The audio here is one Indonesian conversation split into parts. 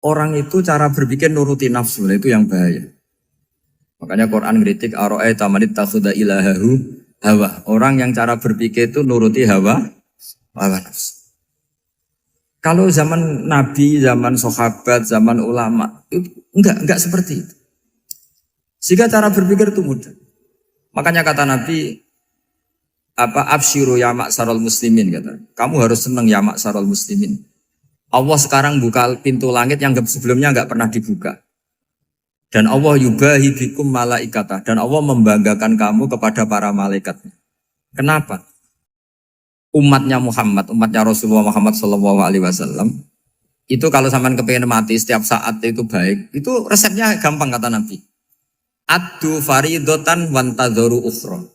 orang itu cara berpikir nuruti nafsu, itu yang bahaya. Makanya Quran kritik ara'aita man ittakhadha ilahahu hawa. Orang yang cara berpikir itu nuruti hawa nafsu. Kalau zaman Nabi, zaman sahabat, zaman ulama, itu enggak seperti itu. Sehingga cara berpikir itu mudah. Makanya kata Nabi, absyiru ya ma'syaral muslimin, kata. Kamu harus senang ya ma'syaral muslimin. Allah sekarang buka pintu langit yang sebelumnya enggak pernah dibuka. Dan Allah yubahi bikum malaikata. Dan Allah membanggakan kamu kepada para malaikat. Kenapa? Umatnya Muhammad, umatnya Rasulullah Muhammad SAW, itu kalau sampean kepengen mati setiap saat itu baik, itu resepnya gampang kata Nabi. Addu faridotan wantadzoru ukhra.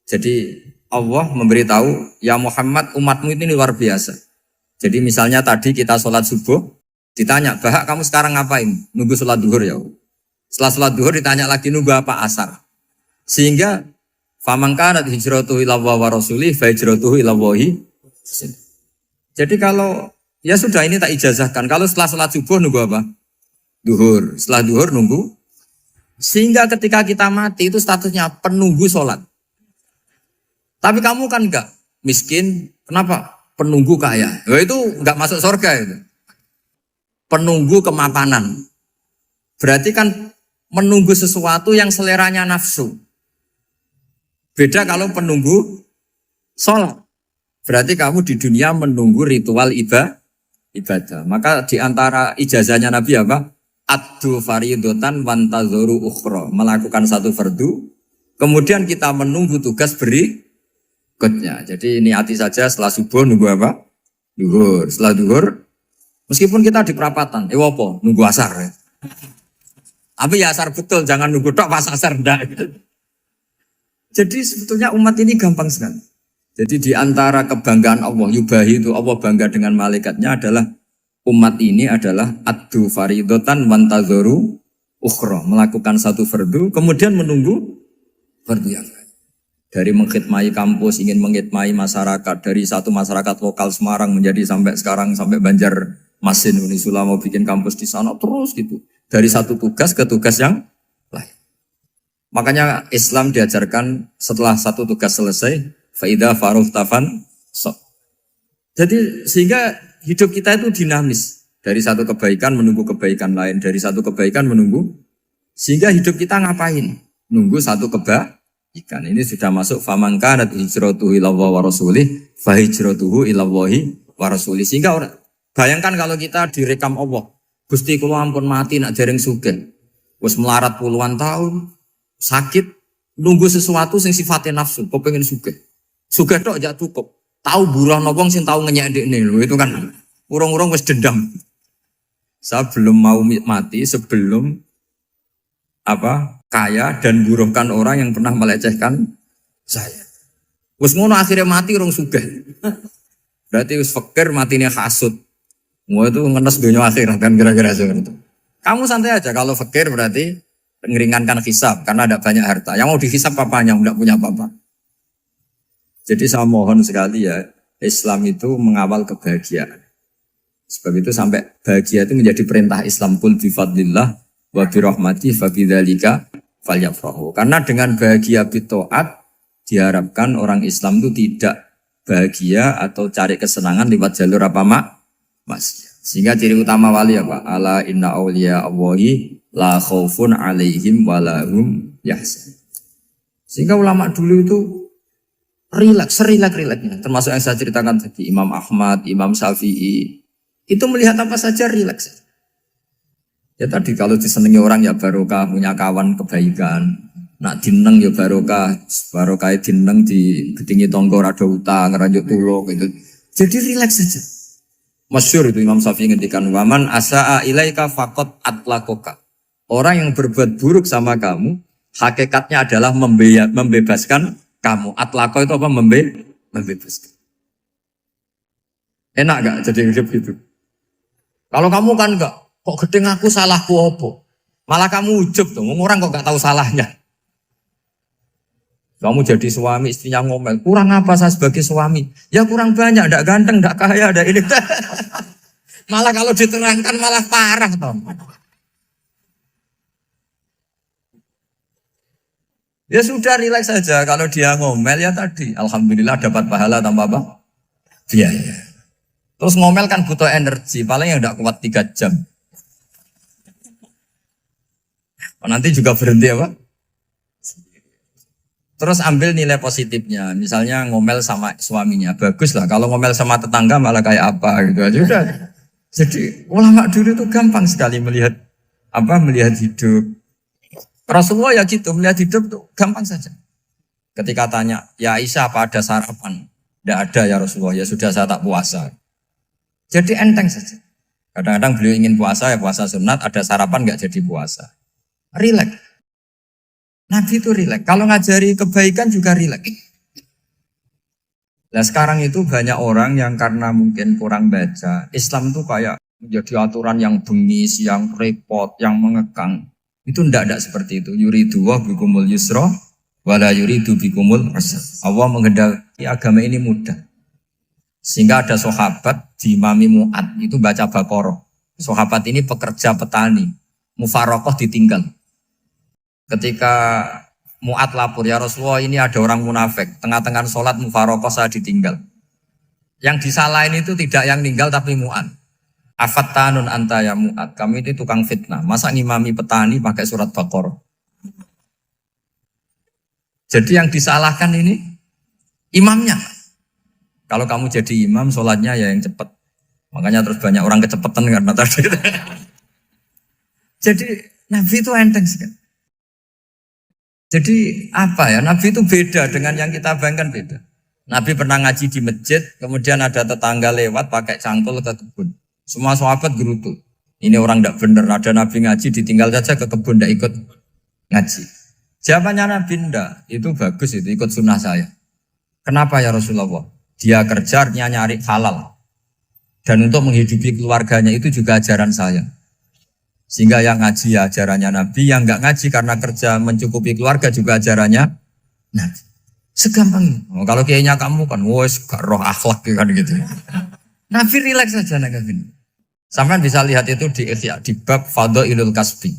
Jadi Allah memberitahu, ya Muhammad, umatmu ini luar biasa. Jadi misalnya tadi kita sholat subuh, ditanya, Bahak kamu sekarang ngapain? Nunggu sholat duhur ya. Setelah sholat duhur ditanya lagi nunggu apa asar. Sehingga faman kanat hijratuhu ila Allah wa rasulih fa hijratuhu ila Allah. Jadi kalau ya sudah ini tak ijazahkan. Kalau setelah sholat subuh nunggu apa? Duhur. Setelah duhur nunggu. Sehingga ketika kita mati itu statusnya penunggu sholat. Tapi kamu kan enggak miskin. Kenapa? Penunggu kaya. Nah, itu enggak masuk surga itu. Penunggu kemapanan. Berarti kan menunggu sesuatu yang seleranya nafsu. Beda kalau penunggu sholat. Berarti kamu di dunia menunggu ritual ibadah. Maka di antara ijazahnya Nabi apa? Addu faridotan wantadzoru ukhra. Melakukan satu fardu. Kemudian kita menunggu tugas berikutnya. Jadi niati saja setelah subuh nunggu apa? Duhur. Setelah duhur, meskipun kita di perapatan, apa? Nunggu asar ya. Tapi ya asar betul, jangan nunggu tok pas asar ndak. Jadi sebetulnya umat ini gampang sekali. Jadi di antara kebanggaan Allah, yubahi itu Allah bangga dengan malaikatnya adalah umat ini adalah addu faridotan wantadzoru ukhra, melakukan satu fardu kemudian menunggu fardu yang lain. Dari mengkhidmati kampus, ingin mengkhidmati masyarakat, dari satu masyarakat lokal Semarang menjadi sampai sekarang sampai Banjarmasin, Unisula mau bikin kampus di sana terus gitu. Dari satu tugas ke tugas yang lain. Makanya Islam diajarkan setelah satu tugas selesai, faida faruhtafan sok. Jadi sehingga hidup kita itu dinamis. Dari satu kebaikan menunggu kebaikan lain, dari satu kebaikan menunggu. Sehingga hidup kita ngapain? Nunggu satu kebaikan. Ini sudah masuk faman kanat hijratuhu ila Allah wa rasulih fa hijratuhu ila Allah wa rasulih. Sehingga bayangkan kalau kita direkam Allah. Gusti kula ampun mati nak dereng sugih. Wis melarat puluhan tahun, sakit, nunggu sesuatu sing sifatnya nafsu, kepengin sugih. Sugih tok aja cukup. Tahu buruh wong sing tahu ngenyek ndekne lho, itu kan urung-urung wis dendam. Saya belum mau mati sebelum kaya dan buruhkan orang yang pernah melecehkan saya. Wis ngono akhirnya mati urung sugih. Berarti wis fakir matine hasud. Mau itu ngenes dunia akhirat kan kira-kira seperti itu. Kamu santai aja kalau fakir berarti meringankan hisab karena ada banyak harta. Yang mau dihisab papanya enggak punya apa-apa. Jadi saya mohon sekali ya, Islam itu mengawal kebahagiaan. Sebab itu sampai bahagia itu menjadi perintah Islam, qul bi fadlillah wa bi rahmati fa bidzalika falyafrahu. Karena dengan bahagia bi taat diharapkan orang Islam itu tidak bahagia atau cari kesenangan lewat jalur maksiat. Sehingga ciri utama wali apa? Ala inna awliya Allahi la khaufun alaihim wa lahum yahzanun. Sehingga ulama dulu itu rileks-rileksnya. Termasuk yang saya ceritakan tadi, Imam Ahmad, Imam Syafi'i. Itu melihat apa saja rileks. Ya tadi kalau disenangi orang ya barokah, punya kawan kebaikan. Nak dineng ya barokah dineng di gedingi tonggo rada utang, ngeranjuk tulung gitu. Jadi rileks saja. Masyhur itu Imam Syafi'i ngendikan waman asaa ilaika faqat atlakoka. Orang yang berbuat buruk sama kamu, hakikatnya adalah membebaskan kamu. Atlako itu apa? Membebaskan. Enak gak jadi hidup gitu? Kalau kamu kan enggak, kok gedeng aku salahku apa? Malah kamu ujub tuh, orang kok gak tahu salahnya. Kamu jadi suami, istrinya ngomel, kurang apa saya sebagai suami? Ya kurang banyak, enggak ganteng, enggak kaya, enggak ini. Malah kalau diterangkan malah parah toh. Ya sudah rileks saja. Kalau dia ngomel ya tadi, alhamdulillah dapat pahala tanpa apa? Biaya. Terus ngomel kan butuh energi, paling yang tidak kuat 3 jam. Nanti juga berhenti apa? Terus ambil nilai positifnya, misalnya ngomel sama suaminya, bagus lah. Kalau ngomel sama tetangga malah kayak apa gitu aja udah. Jadi ulama dulu itu gampang sekali melihat melihat hidup. Rasulullah ya gitu, melihat hidup tuh gampang saja. Ketika tanya, ya Aisyah apa ada sarapan? Tidak ada ya Rasulullah, ya sudah saya tak puasa. Jadi enteng saja. Kadang-kadang beliau ingin puasa ya puasa sunat, ada sarapan nggak jadi puasa. Rileks. Nabi itu rileks. Kalau ngajari kebaikan juga rileks. Nah sekarang itu banyak orang yang karena mungkin kurang baca, Islam itu kayak menjadi aturan yang bengis, yang repot, yang mengekang. Itu tidak seperti itu. Yuridu wa bikumul yusra wala yuridu bikumul usra. Allah menghendaki agama ini mudah. Sehingga ada sahabat di Imami Mu'ad itu baca Baqarah. Sahabat ini pekerja petani, mufarokoh ditinggal. Ketika Mu'ad lapor, ya Rasulullah ini ada orang munafik, tengah-tengah sholat mufarokoh saya ditinggal. Yang disalahin itu tidak yang ninggal tapi Mu'ad. Afattanun anta ya Mu'ad, kami itu tukang fitnah. Masa ngimami petani pakai surat Baqarah? Jadi yang disalahkan ini imamnya. Kalau kamu jadi imam, sholatnya ya yang cepat. Makanya terus banyak orang kecepatan karena tadi. Jadi Nabi itu enteng sekali. Jadi apa ya, Nabi itu beda dengan yang kita bayangkan beda. Nabi pernah ngaji di masjid, kemudian ada tetangga lewat pakai cangkul ke kebun. Semua sahabat gerutu. Ini orang tidak benar, ada Nabi ngaji ditinggal saja ke kebun, tidak ikut ngaji. Jawabannya Nabi tidak, itu bagus itu ikut sunnah saya. Kenapa ya Rasulullah? Dia kerjanya nyari halal. Dan untuk menghidupi keluarganya itu juga ajaran saya. Sehingga yang ngaji ya ajarannya Nabi, yang nggak ngaji karena kerja mencukupi keluarga juga ajarannya Nabi. Segampang ini. Oh, kalau kayaknya kamu kan, wes gak roh akhlak kan gitu. Nabi rileks saja Nabi. Sampai bisa lihat itu di bab Fadhailul Kasbi.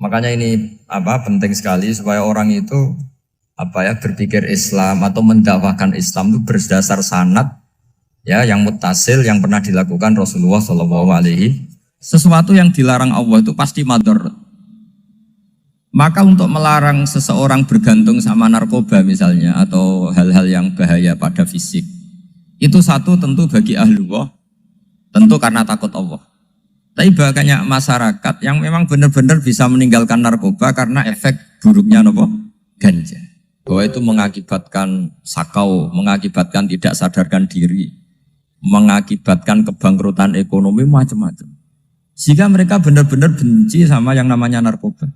Makanya ini penting sekali supaya orang itu berpikir Islam atau mendakwakan Islam itu berdasar sanad ya yang muttasil yang pernah dilakukan Rasulullah SAW. Sesuatu yang dilarang Allah itu pasti madharat. Maka untuk melarang seseorang bergantung sama narkoba misalnya atau hal-hal yang bahaya pada fisik, itu satu tentu bagi ahlullah, tentu karena takut Allah. Tapi banyak masyarakat yang memang benar-benar bisa meninggalkan narkoba karena efek buruknya ganja. Bahwa itu mengakibatkan sakau, mengakibatkan tidak sadarkan diri, mengakibatkan kebangkrutan ekonomi macam-macam. Sehingga mereka benar-benar benci sama yang namanya narkoba.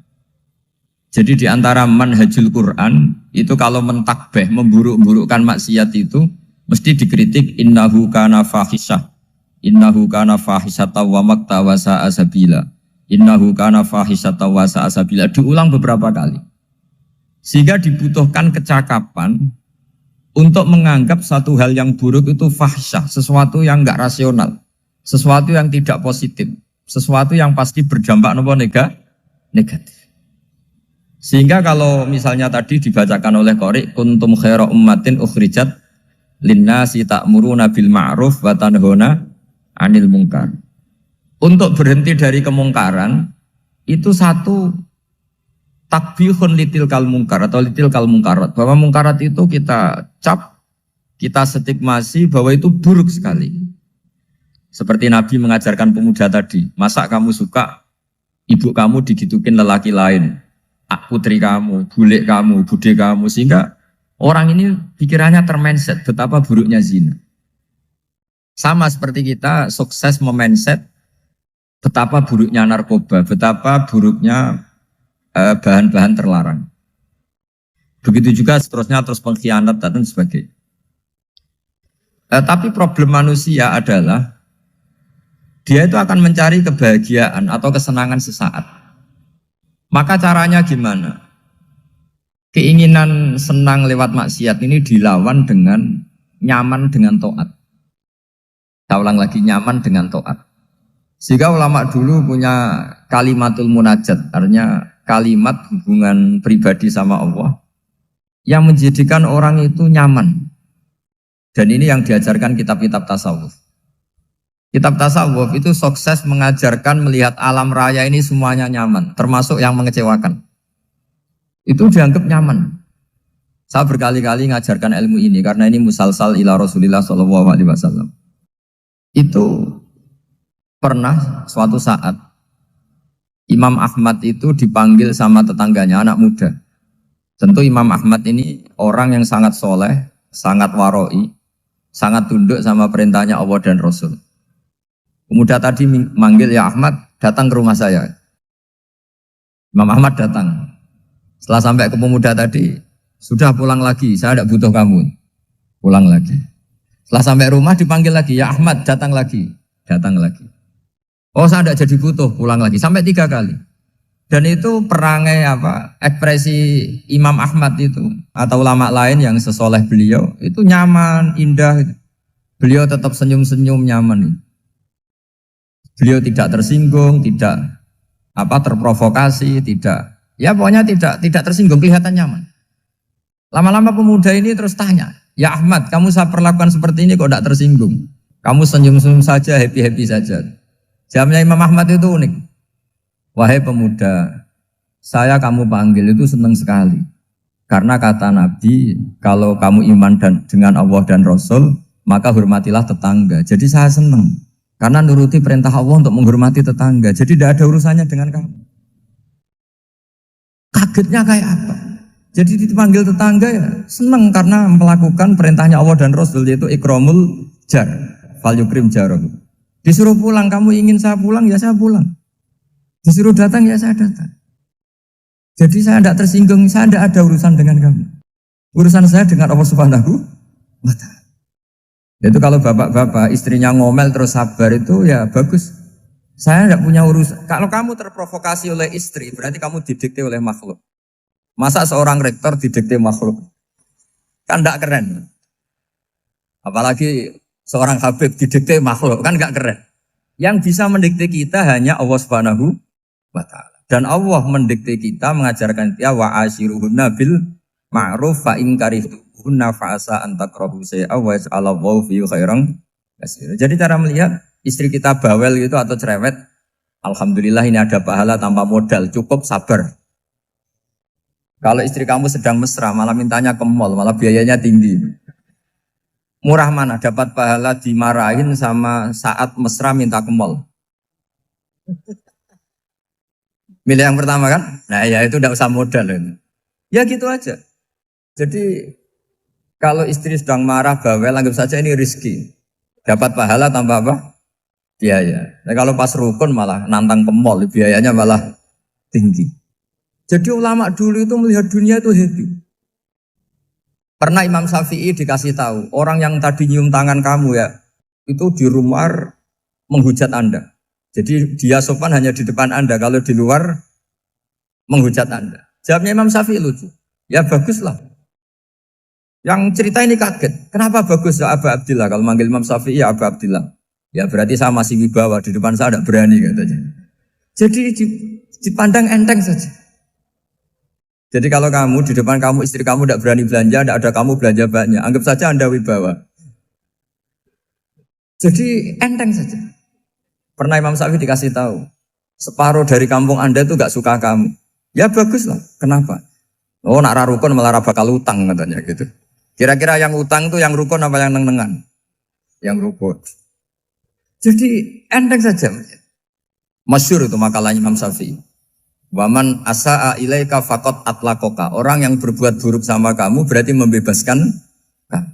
Jadi di antara manhajul Quran itu kalau mentakbih, memburuk-burukkan maksiat itu mesti dikritik innahu kana fahisyah. Innahu kana fahisyata wa makta wa sa'a sabila. Innahu kana fahisyata wa sa'a sabila. Diulang beberapa kali. Sehingga dibutuhkan kecakapan untuk menganggap satu hal yang buruk itu fahsyah, sesuatu yang enggak rasional, sesuatu yang tidak positif, sesuatu yang pasti berdampak negatif. Sehingga kalau misalnya tadi dibacakan oleh Qori, kuntum khaira ummatin ukhrijat linnasi ta'muruna bil ma'ruf wa tanhauna 'anil munkar. Untuk berhenti dari kemungkaran itu satu takbihun litil kal munkar atau litil kal munkarat, bahwa munkarat itu kita cap, kita stigmasi bahwa itu buruk sekali. Seperti Nabi mengajarkan pemuda tadi, masa kamu suka ibu kamu digitukin lelaki lain, putri kamu, bule kamu, bude kamu, sehingga orang ini pikirannya termindset betapa buruknya zina. Sama seperti kita sukses memindset betapa buruknya narkoba, betapa buruknya bahan-bahan terlarang. Begitu juga seterusnya, terus pengkhianat dan sebagainya. Tapi problem manusia adalah dia itu akan mencari kebahagiaan atau kesenangan sesaat. Maka caranya gimana? Keinginan senang lewat maksiat ini dilawan dengan nyaman dengan taat. Saya ulang lagi, nyaman dengan taat. Sehingga ulama dulu punya kalimatul munajat, artinya kalimat hubungan pribadi sama Allah yang menjadikan orang itu nyaman. Dan ini yang diajarkan kitab-kitab tasawuf. Kitab tasawuf itu sukses mengajarkan melihat alam raya ini semuanya nyaman, termasuk yang mengecewakan. Itu dianggap nyaman. Saya berkali-kali mengajarkan ilmu ini karena ini musalsal ila Rasulillah SAW. Itu pernah suatu saat Imam Ahmad itu dipanggil sama tetangganya, anak muda. Tentu Imam Ahmad ini orang yang sangat soleh, sangat waroi, sangat tunduk sama perintahnya Allah dan Rasul. Pemuda tadi manggil, ya Ahmad, datang ke rumah saya. Imam Ahmad datang. Setelah sampai ke pemuda tadi, sudah pulang lagi, saya tidak butuh kamu. Pulang lagi. Setelah sampai rumah dipanggil lagi, ya Ahmad, datang lagi. Datang lagi. Oh, saya tidak jadi butuh, pulang lagi. Sampai 3 kali. Dan itu perangai ekspresi Imam Ahmad itu atau ulama lain yang sesoleh beliau itu nyaman, indah. Beliau tetap senyum-senyum nyaman. Beliau tidak tersinggung, tidak terprovokasi, pokoknya tidak tersinggung, kelihatan nyaman. Lama-lama pemuda ini terus tanya, ya Ahmad, kamu saya perlakukan seperti ini kok tidak tersinggung? Kamu senyum-senyum saja, happy-happy saja. Jawabnya Imam Ahmad itu unik. Wahai pemuda, saya kamu panggil itu senang sekali. Karena kata Nabi, kalau kamu iman dengan Allah dan Rasul, maka hormatilah tetangga. Jadi saya senang. Karena nuruti perintah Allah untuk menghormati tetangga. Jadi tidak ada urusannya dengan kamu. Kagetnya kayak apa? Jadi dipanggil tetangga ya senang karena melakukan perintahnya Allah dan Rasul, yaitu ikramul jar, fal yukrim jarum. Disuruh pulang, kamu ingin saya pulang, ya saya pulang. Disuruh datang, ya saya datang. Jadi saya tidak tersinggung, saya tidak ada urusan dengan kamu. Urusan saya dengan Allah Subhanahu wa Ta'ala. Itu kalau bapak-bapak istrinya ngomel terus sabar itu ya bagus. Saya tidak punya urusan. Kalau kamu terprovokasi oleh istri, berarti kamu didikte oleh makhluk. Masa seorang rektor didikte makhluk? Kan tidak keren. Apalagi seorang habib didikte makhluk, kan tidak keren. Yang bisa mendikte kita hanya Allah Subhanahu wa Ta'ala. Dan Allah mendikte kita, mengajarkan kita wa ashiruhunna bil ma'ruf fa in karihtuhunna fa'asa an takrahu shay'an wa yaj'alallahu fi khairan katsira. Jadi cara melihat istri kita bawel gitu atau cerewet, alhamdulillah ini ada pahala tanpa modal, cukup sabar. Kalau istri kamu sedang mesra, malah mintanya ke mall, malah biayanya tinggi. Murah mana dapat pahala dimarahin sama saat mesra minta ke mall? Milih yang pertama kan? Nah ya itu tidak usah modal ini. Ya gitu aja. Jadi kalau istri sedang marah, bawel, anggap saja ini rezeki. Dapat pahala tanpa apa? Biaya. Nah, kalau pas rukun malah nantang ke mall, biayanya malah tinggi. Jadi ulama dulu itu melihat dunia itu happy. Pernah Imam Syafi'i dikasih tahu, orang yang tadi nyium tangan kamu ya, itu di rumah menghujat Anda. Jadi dia sopan hanya di depan Anda, kalau di luar menghujat Anda. Jawabnya Imam Syafi'i lucu. Ya baguslah. Yang cerita ini kaget. Kenapa bagus ya Aba Abdillah? Kalau manggil Imam Syafi'i ya Aba Abdillah. Ya berarti saya masih wibawa, di depan saya tidak berani katanya. Jadi dipandang enteng saja. Jadi kalau kamu di depan kamu istri kamu tidak berani belanja, tidak ada kamu belanja banyak, anggap saja Anda wibawa. Jadi enteng saja. Pernah Imam Syafi'i dikasih tahu, separuh dari kampung Anda itu gak suka kamu. Ya baguslah. Kenapa? Oh nak rukun malah bakal utang katanya gitu. Kira-kira yang utang itu yang rukun apa yang neng-nengan? Yang rukun. Jadi enteng saja. Masyhur itu makalahnya Imam Syafi'i. Waman asa'a ilaika faqad atlaqaka. Orang yang berbuat buruk sama kamu berarti membebaskan kamu.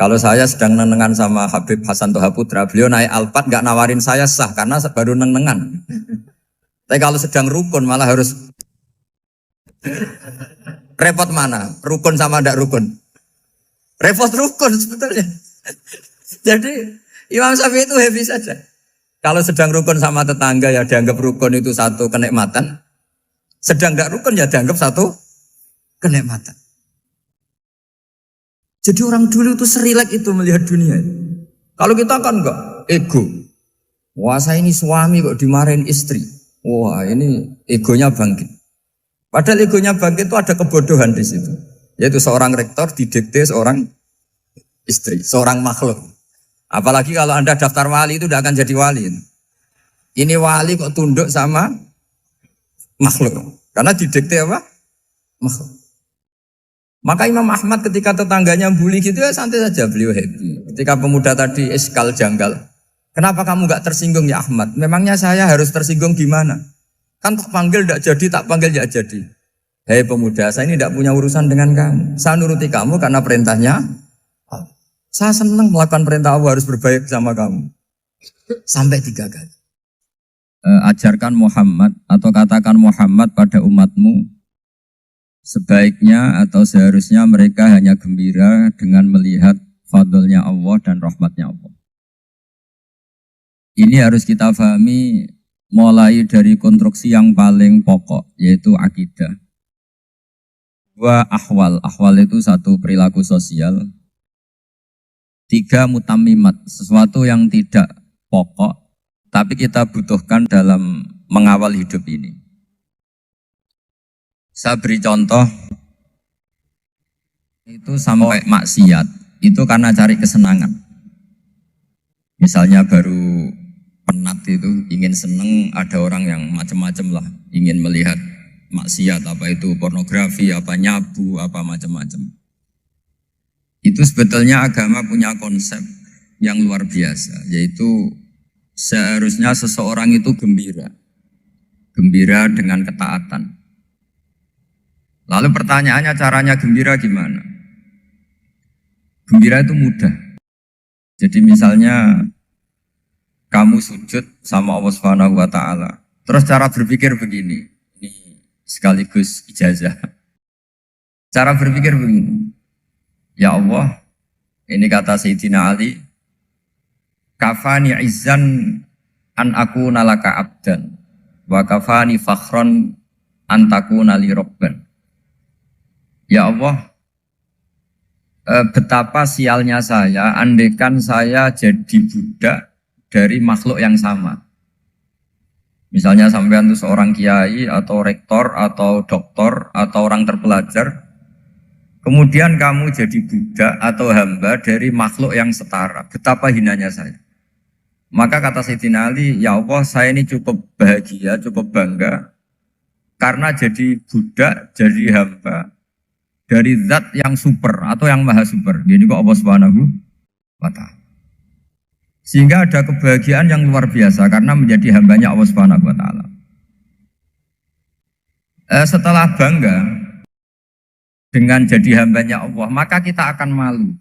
Kalau saya sedang nenengan sama Habib Hasan Toha Putra, beliau naik Alphard gak nawarin saya sah karena baru nenengan. Tapi kalau sedang rukun malah harus repot mana? Rukun sama ndak rukun? Repot rukun sebetulnya. Jadi Imam Syafi'i itu happy saja. Kalau sedang rukun sama tetangga ya dianggap rukun itu satu kenikmatan. Sedang ndak rukun ya dianggap satu kenikmatan. Jadi orang dulu itu serilek itu melihat dunia. Kalau kita kan enggak, ego. Wah saya ini suami kok dimarahin istri. Wah ini egonya bangkit. Padahal egonya bangkit itu ada kebodohan di situ. Yaitu seorang rektor didikte seorang istri, seorang makhluk. Apalagi kalau Anda daftar wali itu tidak akan jadi wali. Ini wali kok tunduk sama makhluk. Karena didikte apa? Makhluk. Maka Imam Ahmad ketika tetangganya bully gitu ya santai saja, beliau happy. Ketika pemuda tadi eskal janggal, kenapa kamu gak tersinggung ya Ahmad? Memangnya saya harus tersinggung gimana? Kan tak panggil tidak jadi, tak panggil tidak jadi. Hei pemuda, saya ini tidak punya urusan dengan kamu. Saya nuruti kamu karena perintahnya. Saya senang melakukan perintah Allah, harus berbaik sama kamu. Sampai 3 kali. Ajarkan Muhammad atau katakan Muhammad pada umatmu, sebaiknya atau seharusnya mereka hanya gembira dengan melihat fadlnya Allah dan rahmatnya Allah. Ini harus kita pahami mulai dari konstruksi yang paling pokok, yaitu akidah. 2 ahwal. Ahwal itu 1 perilaku sosial. 3 mutammimat, sesuatu yang tidak pokok, tapi kita butuhkan dalam mengawal hidup ini. Saya beri contoh, itu sampai maksiat, itu karena cari kesenangan. Misalnya baru penat itu, ingin seneng, ada orang yang macam-macam lah, ingin melihat maksiat, apa itu pornografi, apa nyabu, apa macam-macam. Itu sebetulnya agama punya konsep yang luar biasa, yaitu seharusnya seseorang itu gembira. Gembira dengan ketaatan. Lalu pertanyaannya caranya gembira gimana? Gembira itu mudah. Jadi misalnya kamu sujud sama Allah Subhanahu wa taala. Terus cara berpikir begini. Ini sekaligus ijazah. Cara berpikir begini. Ya Allah, ini kata Sayyidina Ali, kafani izzan an akuna laka abdan wa kafani fakhron an takuna li rabban. Ya Allah, betapa sialnya saya andaikan saya jadi budak dari makhluk yang sama. Misalnya sampean itu seorang kiai atau rektor atau doktor atau orang terpelajar, kemudian kamu jadi budak atau hamba dari makhluk yang setara. Betapa hinanya saya. Maka kata Sayyidina Ali, ya Allah saya ini cukup bahagia, cukup bangga. Karena jadi budak, jadi hamba dari zat yang super atau yang maha super. Jadi kok Allah Subhanahu wa ta'ala. Sehingga ada kebahagiaan yang luar biasa karena menjadi hambanya Allah Subhanahu wa ta'ala. Setelah bangga dengan jadi hambanya Allah, maka kita akan malu.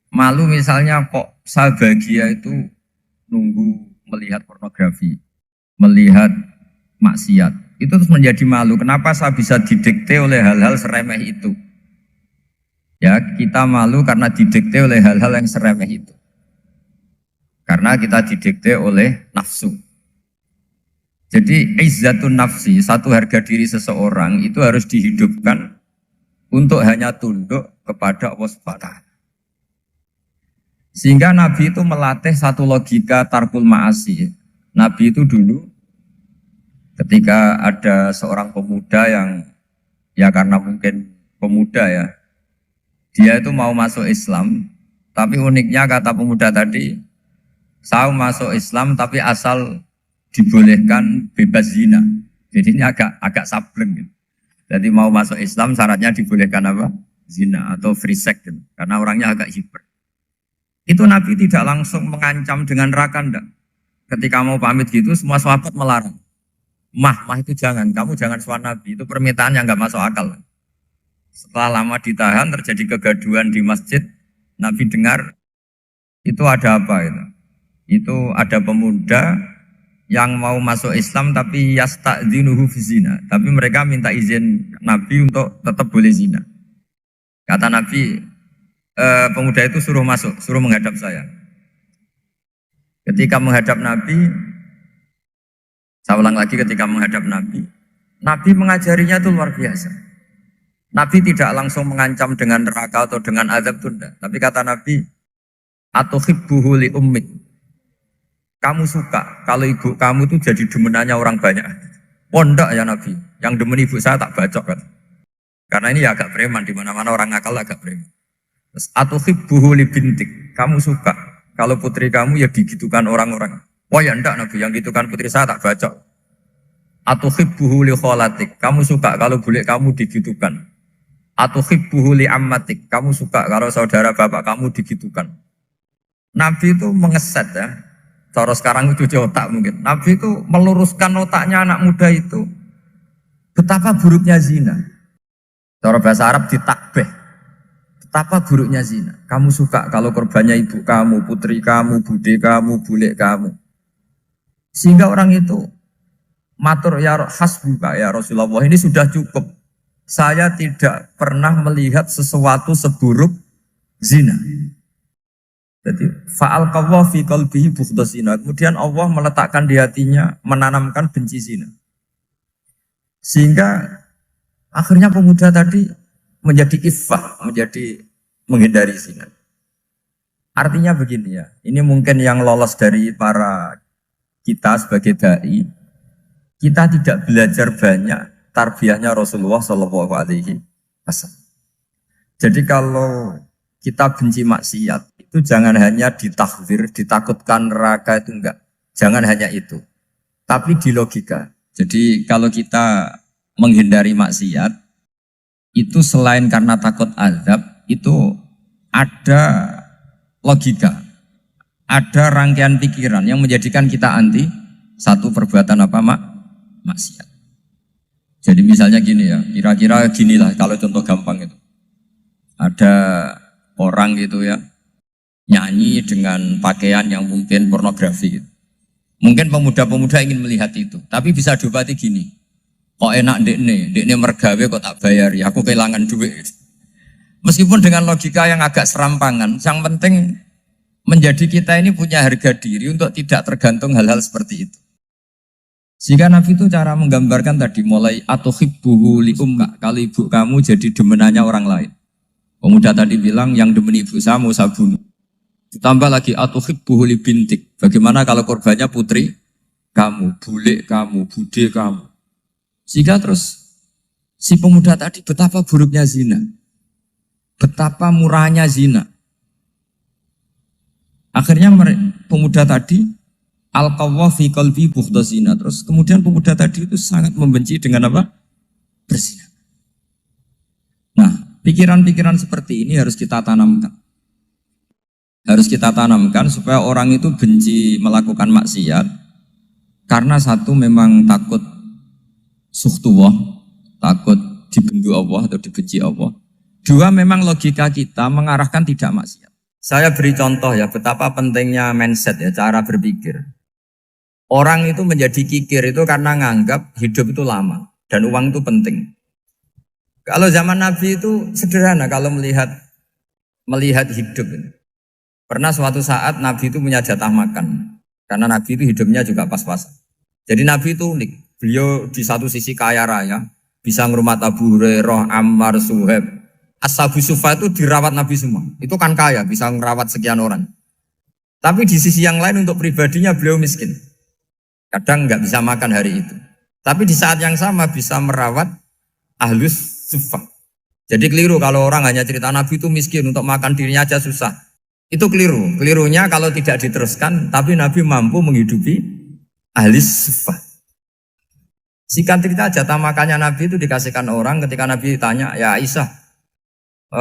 Malu misalnya kok saya bahagia itu nunggu melihat pornografi, melihat maksiat. Itu terus menjadi malu. Kenapa saya bisa didikte oleh hal-hal seremeh itu? Ya, kita malu karena didikte oleh hal-hal yang seremeh itu. Karena kita didikte oleh nafsu. Jadi izzatun nafsi, satu harga diri seseorang itu harus dihidupkan untuk hanya tunduk kepada Allah Subhanahu wa ta'ala. Sehingga Nabi itu melatih satu logika tarkul ma'asi. Nabi itu dulu ketika ada seorang pemuda yang ya karena mungkin pemuda ya, dia itu mau masuk Islam, tapi uniknya kata pemuda tadi, saya masuk Islam tapi asal dibolehkan bebas zina. Jadi ini agak sableng gitu. Jadi mau masuk Islam syaratnya dibolehkan apa? Zina atau free sex gitu. Karena orangnya agak hiper. Itu Nabi tidak langsung mengancam dengan neraka enggak. Ketika mau pamit gitu semua sahabat melarang. Mah itu jangan, kamu jangan suan Nabi. Itu permintaan yang enggak masuk akal. Setelah lama ditahan terjadi kegaduhan di masjid, Nabi dengar itu ada apa itu? Itu ada pemuda yang mau masuk Islam tapi yasta'dzinuhu fi zina. Tapi mereka minta izin Nabi untuk tetap boleh zina. Kata Nabi, pemuda itu suruh masuk, suruh menghadap saya. Ketika menghadap Nabi, saya ulang lagi ketika menghadap Nabi, Nabi mengajarinya itu luar biasa. Nabi tidak langsung mengancam dengan neraka atau dengan azab tunda. Tapi kata Nabi, Atau hibbuhu li ummik. Kamu suka kalau ibu kamu itu jadi demenannya orang banyak. Oh enggak ya Nabi, yang demen ibu saya tak bacok kan. Karena ini ya agak preman, di mana-mana orang nakal agak preman. Terus atau hibbuhu li bintik. Kamu suka kalau putri kamu ya digitukan orang-orang. Oh ya enggak Nabi, yang gitukan putri saya tak bacok. Atau hibbuhu li kholatik. Kamu suka kalau bule kamu digitukan. Atau hibbuhu li ammatik. Kamu suka kalau saudara bapak kamu digitukan. Nabi itu mengeset ya. Cara sekarang itu otak mungkin. Nabi itu meluruskan otaknya anak muda itu. Betapa buruknya zina. Cara bahasa Arab ditakbih. Betapa buruknya zina. Kamu suka kalau korbannya ibu kamu, putri kamu, bude kamu, bule kamu. Sehingga orang itu matur ya hasbuka ya Rasulullah, ini sudah cukup. Saya tidak pernah melihat sesuatu seburuk zina. Jadi fa'al qawwa fi qalbihi bughda zina. Kemudian Allah meletakkan di hatinya, menanamkan benci zina. Sehingga akhirnya pemuda tadi menjadi iffah, menjadi menghindari zina. Artinya begini ya, ini mungkin yang lolos dari para kita sebagai dai, kita tidak belajar banyak tarbiyahnya Rasulullah Shallallahu Alaihi Wasallam. Jadi kalau kita benci maksiat, itu jangan hanya ditakhzir, ditakutkan neraka itu enggak. Jangan hanya itu. Tapi di logika. Jadi kalau kita menghindari maksiat, itu selain karena takut azab, itu ada logika. Ada rangkaian pikiran yang menjadikan kita anti satu perbuatan apa maksiat. Jadi misalnya gini ya, kira-kira ginilah kalau contoh gampang itu. Ada orang gitu ya, nyanyi dengan pakaian yang mungkin pornografi gitu. Mungkin pemuda-pemuda ingin melihat itu, tapi bisa diobati gini. Kok enak dekne mergawe kok tak bayar ya, aku kehilangan duit. Meskipun dengan logika yang agak serampangan, yang penting menjadi kita ini punya harga diri untuk tidak tergantung hal-hal seperti itu. Sehingga Nabi itu cara menggambarkan tadi mulai atau hibbuhu li umka, kalau ibu kamu jadi demenannya orang lain. Pemuda tadi bilang yang demen ibu saya mau saya bunuh. Ditambah lagi atau hibbuhu li bintik. Bagaimana kalau korbannya putri kamu, bule kamu, bude kamu. Sehingga terus si pemuda tadi betapa buruknya zina. Betapa murahnya zina. Akhirnya pemuda tadi al-qawwa fi qalbi bughda zina. Terus kemudian pemuda tadi itu sangat membenci dengan apa? Berzina. Nah, pikiran-pikiran seperti ini harus kita tanamkan. Harus kita tanamkan supaya orang itu benci melakukan maksiat karena satu memang takut sukhtuwah, takut dibendu Allah atau dibenci Allah. Dua memang logika kita mengarahkan tidak maksiat. Saya beri contoh ya betapa pentingnya mindset ya, cara berpikir. Orang itu menjadi kikir itu karena nganggap hidup itu lama dan uang itu penting. Kalau zaman Nabi itu sederhana kalau melihat hidup ini. Pernah suatu saat Nabi itu punya jatah makan. Karena Nabi itu hidupnya juga pas-pasan. Jadi Nabi itu unik. Beliau di satu sisi kaya raya. Bisa ngurmat Abu Hurairah, Ammar, Suhaib. Ashabu Sufa itu dirawat Nabi semua. Itu kan kaya, bisa ngerawat sekian orang. Tapi di sisi yang lain untuk pribadinya beliau miskin. Kadang nggak bisa makan hari itu. Tapi di saat yang sama bisa merawat Ahlus Sufa. Jadi keliru kalau orang hanya cerita Nabi itu miskin, untuk makan dirinya aja susah. Itu keliru. Kelirunya kalau tidak diteruskan, tapi Nabi mampu menghidupi ahli sufa. Singkat cerita jatah makannya Nabi itu dikasihkan orang ketika Nabi tanya, ya Aisyah,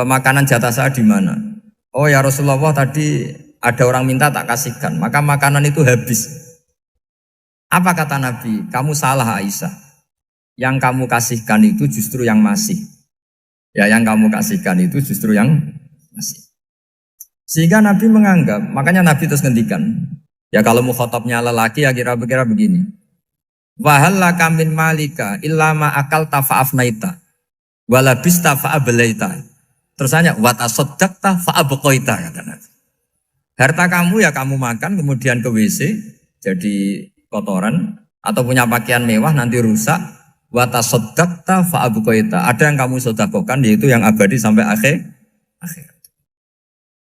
makanan jatah saya di mana? Oh ya Rasulullah tadi ada orang minta tak kasihkan, maka makanan itu habis. Apa kata Nabi? Kamu salah Aisyah. Yang kamu kasihkan itu justru yang masih. Ya yang kamu kasihkan itu justru yang masih. Sehingga Nabi menganggap, makanya Nabi terus ngendikan, ya kalau mukhatabnya lelaki ya kira-kira begini. Wahallaka min malika illa ma akalta fa'afnaita walabista fa'ablaita. Terus hanya watasaddaqta fa'abqaita kata Nabi. Harta kamu ya kamu makan kemudian ke WC jadi kotoran atau punya pakaian mewah nanti rusak. Watasaddaqta fa'abqaita. Ada yang kamu sedekahkan yaitu yang abadi sampai akhir.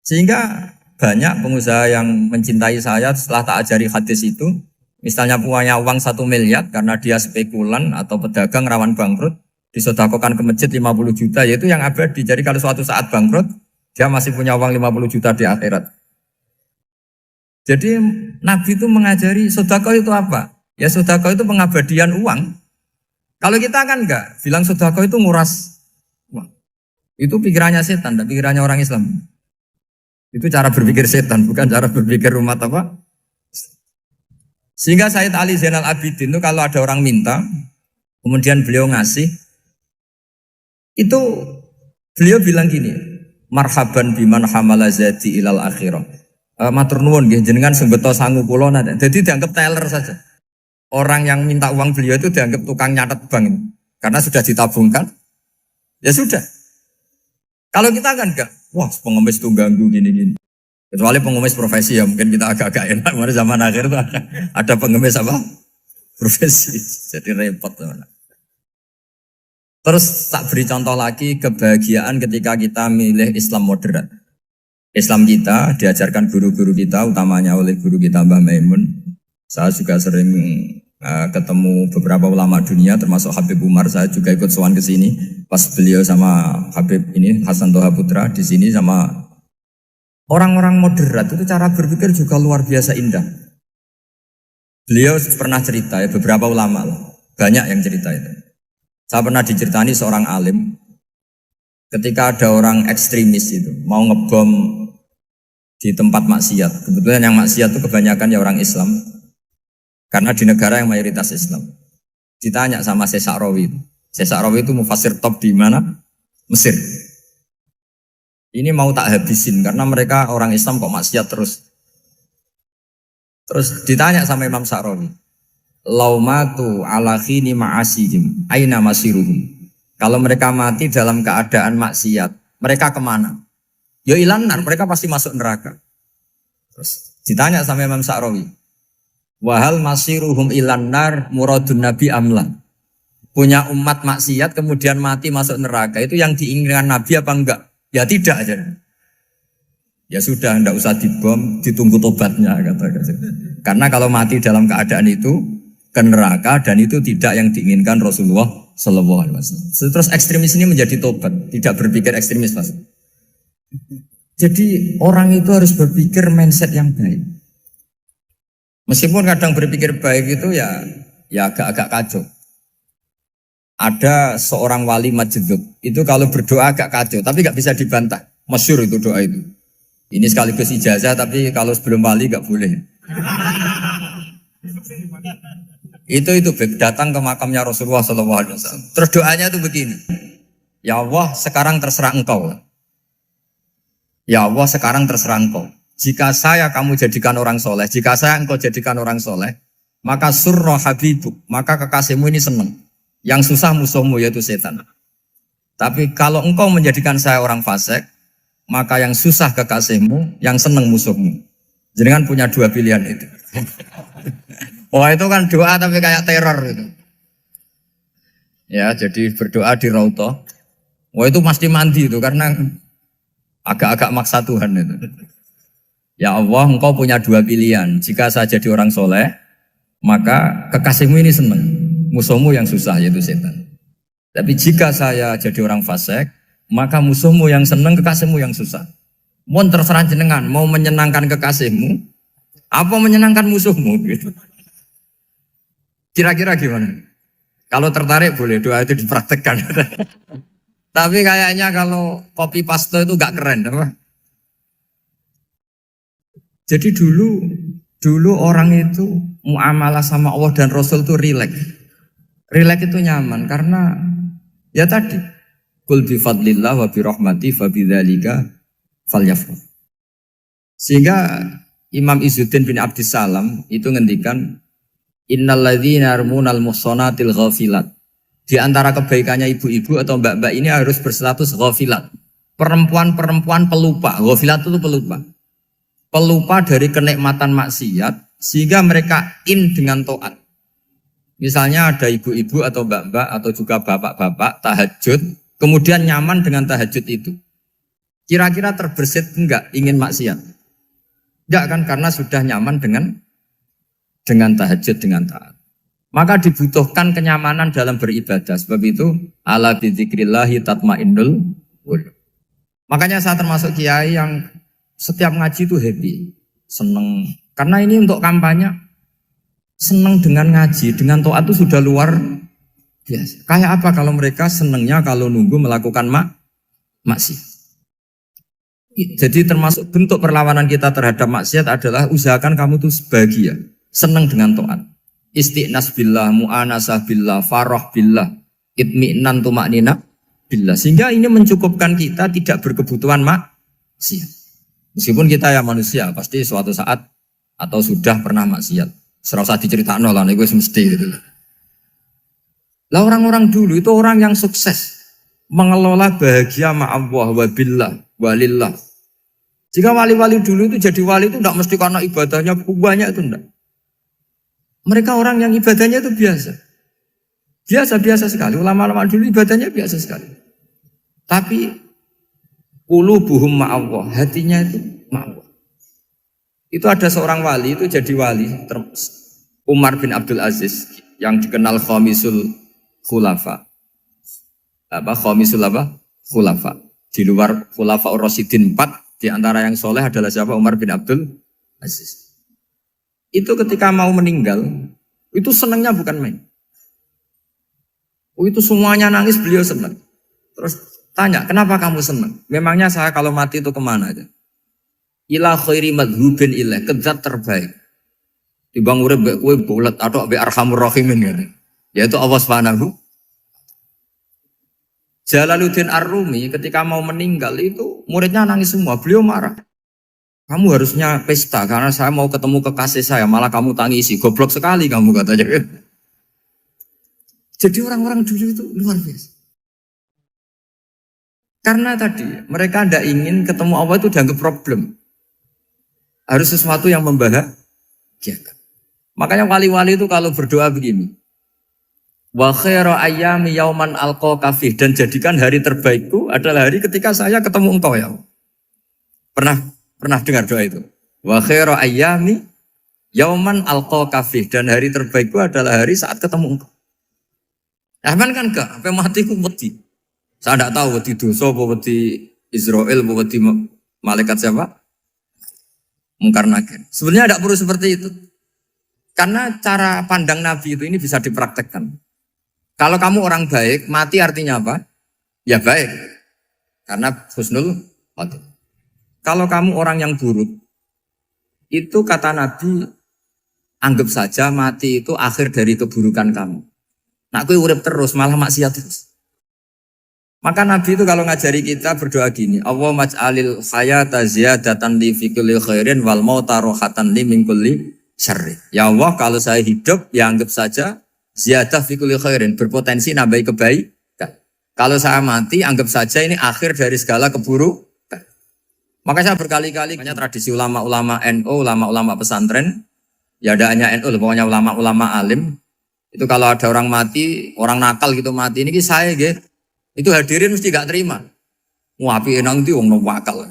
Sehingga banyak pengusaha yang mencintai saya setelah tak ajari hadis itu. Misalnya punya uang 1 miliar karena dia spekulan atau pedagang rawan bangkrut, disedekahkan ke masjid 50 juta, yaitu yang abadi. Jadi kalau suatu saat bangkrut, dia masih punya uang 50 juta di akhirat. Jadi Nabi itu mengajari sedekah itu apa? Ya sedekah itu pengabadian uang. Kalau kita kan enggak, bilang sedekah itu nguras uang. Itu pikirannya setan, dan pikirannya orang Islam. Itu cara berpikir setan, bukan cara berpikir umat apa? Sehingga Sayyid Ali Zainal Abidin itu kalau ada orang minta, kemudian beliau ngasih, itu beliau bilang gini, marhaban biman hamala zati ilal akhirah. Matur nuwun nggih jenengan sing beto sangu kula nate. Jadi dianggap teller saja. Orang yang minta uang beliau itu dianggap tukang nyatet bank ini. Karena sudah ditabungkan. Ya sudah. Kalau kita kan enggak, wah pengemis tuh ganggu gini-gini. Kecuali pengemis profesi ya mungkin kita agak-agak enak. Karena zaman akhir tuh ada pengemis apa? Profesi. Jadi repot teman. Terus tak beri contoh lagi kebahagiaan ketika kita milih Islam moderat. Islam kita diajarkan guru-guru kita, utamanya oleh guru kita Mbah Maimun. Saya juga sering ketemu beberapa ulama dunia, termasuk Habib Umar. Saya juga ikut sowan ke sini pas beliau sama Habib ini Hasan Toha Putra di sini sama orang-orang moderat itu cara berpikir juga luar biasa indah. Beliau pernah cerita ya beberapa ulama lah, banyak yang cerita itu. Saya pernah diceritani seorang alim ketika ada orang ekstremis itu mau ngebom di tempat maksiat. Kebetulan yang maksiat itu kebanyakan ya orang Islam. Karena di negara yang mayoritas Islam. Ditanya sama Syekh Sa'rawi. Syekh Sa'rawi itu mufassir top di mana? Mesir. Ini mau tak habisin karena mereka orang Islam kok maksiat terus. Terus ditanya sama Imam Sa'rawi. Laumatu ala khini ma'asihim aina masiruhum. Kalau mereka mati dalam keadaan maksiat, mereka kemana? Ya ilanar, mereka pasti masuk neraka. Terus ditanya sama Imam Sa'rawi. Wahal masiruhum ilanar muradun nabi amlan. Punya umat maksiat kemudian mati masuk neraka, itu yang diinginkan Nabi apa enggak? Ya tidak aja. Ya sudah, enggak usah dibom, ditunggu tobatnya kata. Karena kalau mati dalam keadaan itu ke neraka dan itu tidak yang diinginkan Rasulullah Sallallahu Alaihi Wasallam. Terus ekstremis ini menjadi tobat, tidak berpikir ekstremis Mas. Jadi orang itu harus berpikir mindset yang baik. Meskipun kadang berpikir baik itu ya agak-agak kacau. Ada seorang wali majdub itu kalau berdoa agak kacau, tapi nggak bisa dibantah. Masyhur itu doa itu. Ini sekaligus ijazah, tapi kalau sebelum wali nggak boleh. Itu datang ke makamnya Rasulullah SAW. Terus doanya itu begini. Ya Allah, sekarang terserah engkau. Ya Allah, sekarang terserah engkau. Jika saya kamu jadikan orang soleh, jika saya engkau jadikan orang soleh, maka surra habibuk, maka kekasihmu ini senang. Yang susah musuhmu yaitu setan. Tapi kalau engkau menjadikan saya orang fasik, maka yang susah kekasihmu, yang senang musuhmu. Jangan punya dua pilihan itu. Wah itu kan doa tapi kayak teror itu. Ya jadi berdoa di Raudhah. Wah itu pasti mandi itu karena agak-agak maksa Tuhan itu. Ya Allah, engkau punya dua pilihan. Jika saya jadi orang soleh, maka kekasihmu ini senang. Musuhmu yang susah yaitu setan. Tapi jika saya jadi orang fasik, maka musuhmu yang senang, kekasihmu yang susah. Mohon terserah jenengan, mau menyenangkan kekasihmu, apa menyenangkan musuhmu gitu. Kira-kira gimana? Kalau tertarik boleh doa itu dipraktekkan. Tapi kayaknya kalau copy paste itu gak keren, apa? Jadi dulu orang itu muamalah sama Allah dan Rasul itu rileks. Rileks itu nyaman karena ya tadi kul bi fadlillah wa bi rahmati fa bidzalika falyafrah. Sehingga Imam Izzuddin bin Abdissalam itu ngendikan innalladzina yarmunal muhsanatil ghafilat. Di antara kebaikannya ibu-ibu atau mbak-mbak ini harus berstatus ghafilat. Perempuan-perempuan pelupa. Ghafilat itu pelupa. Pelupa dari kenikmatan maksiat sehingga mereka dengan taat. Misalnya ada ibu-ibu atau mbak-mbak atau juga bapak-bapak tahajud, kemudian nyaman dengan tahajud itu. Kira-kira terbersit enggak ingin maksiat? Enggak kan, karena sudah nyaman dengan tahajud, dengan taat. Maka dibutuhkan kenyamanan dalam beribadah. Sebab itu ala bidzikrillahi tatmainnul qulub. Makanya saya termasuk kiai yang setiap ngaji itu happy, seneng. Karena ini untuk kampanye, seneng dengan ngaji, dengan taat itu sudah luar biasa. Kayak apa kalau mereka senengnya kalau nunggu melakukan maksiat. Jadi termasuk bentuk perlawanan kita terhadap maksiat adalah usahakan kamu tuh bahagia, seneng dengan taat. Istiqnas billah, mu'anasah billah, farah billah, itmi'nan tumaknina billah. Sehingga ini mencukupkan kita tidak berkebutuhan maksiat. Meskipun kita ya manusia, pasti suatu saat atau sudah pernah maksiat. Serasa diceritakan lah, itu mesti gitu. Lah orang-orang dulu itu orang yang sukses mengelola bahagia ma'allah wa billah walillah. Jika wali-wali dulu itu jadi wali itu tidak mesti karena ibadahnya banyak, itu enggak. Mereka orang yang ibadahnya itu biasa. Biasa-biasa sekali. Ulama-ulama dulu ibadahnya biasa sekali. Tapi qulubuhum ma'allah, hatinya itu ma'allah. Itu ada seorang wali itu jadi wali, Umar bin Abdul Aziz yang dikenal khamisul khulafa. Khamisul khulafa. Di luar khulafa Ar-Rasyidin 4, di antara yang soleh adalah siapa? Umar bin Abdul Aziz. Itu ketika mau meninggal, itu senangnya bukan main. Itu semuanya nangis, beliau senang. Terus tanya, kenapa kamu senang? Memangnya saya kalau mati itu kemana aja? Ila khairi madhubin ilah, ke zat terbaik. Dibang urip mbek kowe bulet atau mbek arhamur rahimin gitu. Yaitu Allah Subhanahu. Jalaluddin Ar-Rumi ketika mau meninggal itu muridnya nangis semua, beliau marah. Kamu harusnya pesta karena saya mau ketemu kekasih saya, malah kamu tangisi, goblok sekali kamu katanya. Jadi orang-orang dulu itu luar biasa. Karena tadi mereka tidak ingin ketemu Allah itu dianggap problem. Harus sesuatu yang membahagiakan. Makanya wali-wali itu kalau berdoa begini. Wa khairu ayyami yauman alqa kafih, dan jadikan hari terbaikku adalah hari ketika saya ketemu engkau ya Allah. Pernah dengar doa itu? Wa khairu ayyami yauman alqa kafih, dan hari terbaikku adalah hari saat ketemu engkau. Aman kan enggak? Sampai matiku wedi. Saya tidak tahu wedi dosa apa wedi Israel apa wedi malaikat siapa? Mungkar Nakir. Sebenarnya tidak perlu seperti itu. Karena cara pandang Nabi itu ini bisa dipraktekkan. Kalau kamu orang baik, mati artinya apa? Ya baik. Karena husnul khotimah. Kalau kamu orang yang buruk, itu kata Nabi, anggap saja mati itu akhir dari keburukan kamu. Nah, aku urip terus, malah maksiat terus. Maka Nabi itu kalau ngajari kita berdoa gini, Allah maj'alil hayata ziyadatan li fi kulli khairin wal mauta rohatan li min kulli syarri. Ya Allah, kalau saya hidup, ya anggap saja ziyadah fi kulli khairin, berpotensi nambahi kebaikan. Kalau saya mati, anggap saja ini akhir dari segala keburukan. Maka saya berkali-kali, banyak tradisi ulama-ulama NU, ulama-ulama pesantren, ya ada hanya NU, pokoknya ulama-ulama alim. Itu kalau ada orang mati, orang nakal gitu mati, ini saya gitu. Itu hadirin mesti gak terima. Wapi enang itu orang nakal.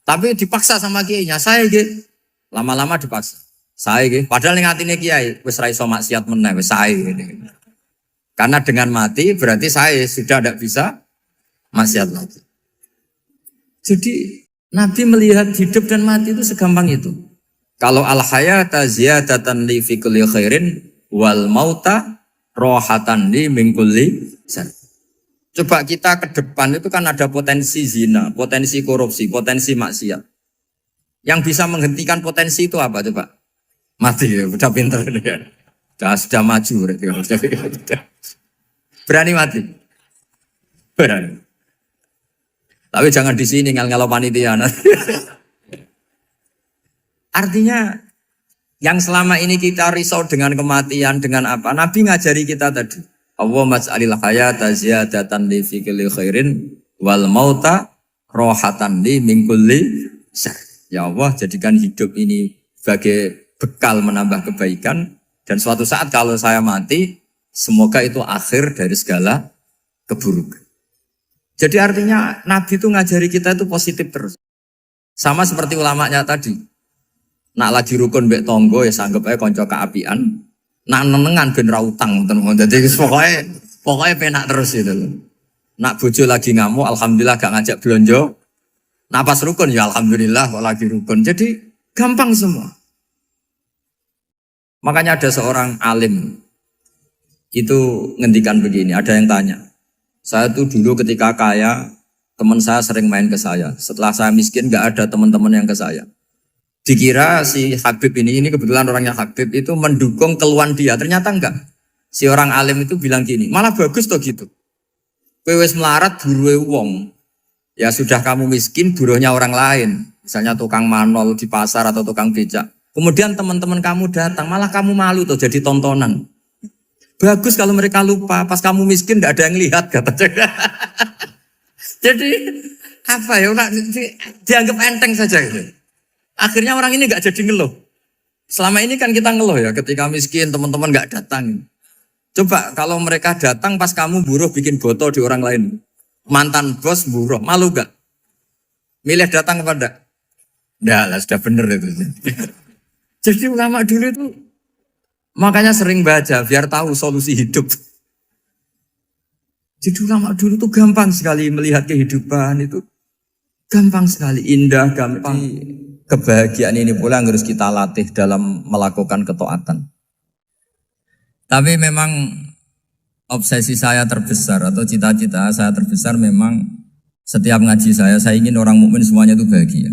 Tapi dipaksa sama kiainya, saya gitu. Lama-lama dipaksa. Saya gitu. Padahal yang hatinya kiai, wis ra iso maksiat meneh, wis saya gitu. Karena dengan mati berarti saya sudah tidak bisa maksiat lagi. Jadi Nabi melihat hidup dan mati itu segampang itu. Kalau al-hayata ziyadatan li fi kulli khairin wal mauta rohatan li min kulli syarr. Coba kita ke depan itu kan ada potensi zina, potensi korupsi, potensi maksiat. Yang bisa menghentikan potensi itu apa coba? Mati ya, udah pinter ya. Sudah maju berani mati. Berani. Tapi jangan di sini ngel-ngelo panitia. Artinya yang selama ini kita risau dengan kematian, dengan apa? Nabi ngajari kita tadi. Allah maj'alil hayata ziyadatan li fi kulli khairin wal mauta rohatan li min kulli syarr. Ya Allah, jadikan hidup ini sebagai bekal menambah kebaikan, dan suatu saat kalau saya mati, semoga itu akhir dari segala keburukan. Jadi artinya Nabi itu ngajari kita itu positif terus. Sama seperti ulamanya tadi. Nak lagi rukun mbek tonggo ya sanggep ae kanca keapian. Nak nenengan ben ra utang ngoten. Dadi pokoknya penak terus itu loh. Nak bojo lagi ngamuk alhamdulillah gak ngajak belanja. Nak pas rukun ya alhamdulillah kok lagi rukun. Jadi gampang semua. Makanya ada seorang alim itu ngendikan begini, ada yang tanya. Saya tuh dulu ketika kaya, teman saya sering main ke saya. Setelah saya miskin gak ada teman-teman yang ke saya. Dikira si Habib ini kebetulan orangnya Habib itu mendukung keluhan dia. Ternyata enggak. Si orang alim itu bilang gini, malah bagus toh gitu. Kowe wis melarat buruhe wong. Ya sudah kamu miskin buruhnya orang lain. Misalnya tukang manol di pasar atau tukang becak. Kemudian teman-teman kamu datang, malah kamu malu tuh jadi tontonan. Bagus kalau mereka lupa, pas kamu miskin tidak ada yang lihat katanya. Jadi apa ya, dianggap enteng saja gitu. Akhirnya orang ini nggak jadi ngeluh. Selama ini kan kita ngeluh ya, ketika miskin teman-teman nggak datang. Coba kalau mereka datang pas kamu buruh bikin botol di orang lain, mantan bos buruh, malu gak? Milih datang kepada? Nggak lah, sudah bener itu. Jadi ulama dulu itu makanya sering baca biar tahu solusi hidup. Jadi ulama dulu tuh gampang sekali melihat kehidupan itu, gampang sekali, indah, gampang. Kebahagiaan ini pula yang harus kita latih dalam melakukan ketaatan. Tapi memang obsesi saya terbesar atau cita-cita saya terbesar memang setiap ngaji saya ingin orang mukmin semuanya itu bahagia.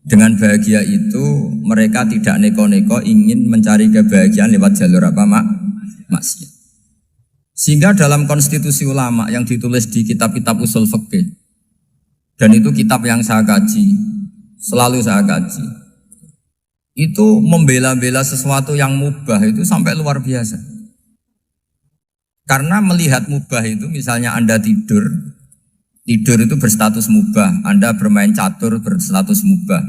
Dengan bahagia itu mereka tidak neko-neko ingin mencari kebahagiaan lewat jalur apa maksiat. Sehingga dalam konstitusi ulama yang ditulis di kitab-kitab usul fikih, dan itu kitab yang saya kaji, selalu saya kaji, itu membela-bela sesuatu yang mubah itu sampai luar biasa. Karena melihat mubah itu, misalnya Anda tidur itu berstatus mubah. Anda bermain catur berstatus mubah.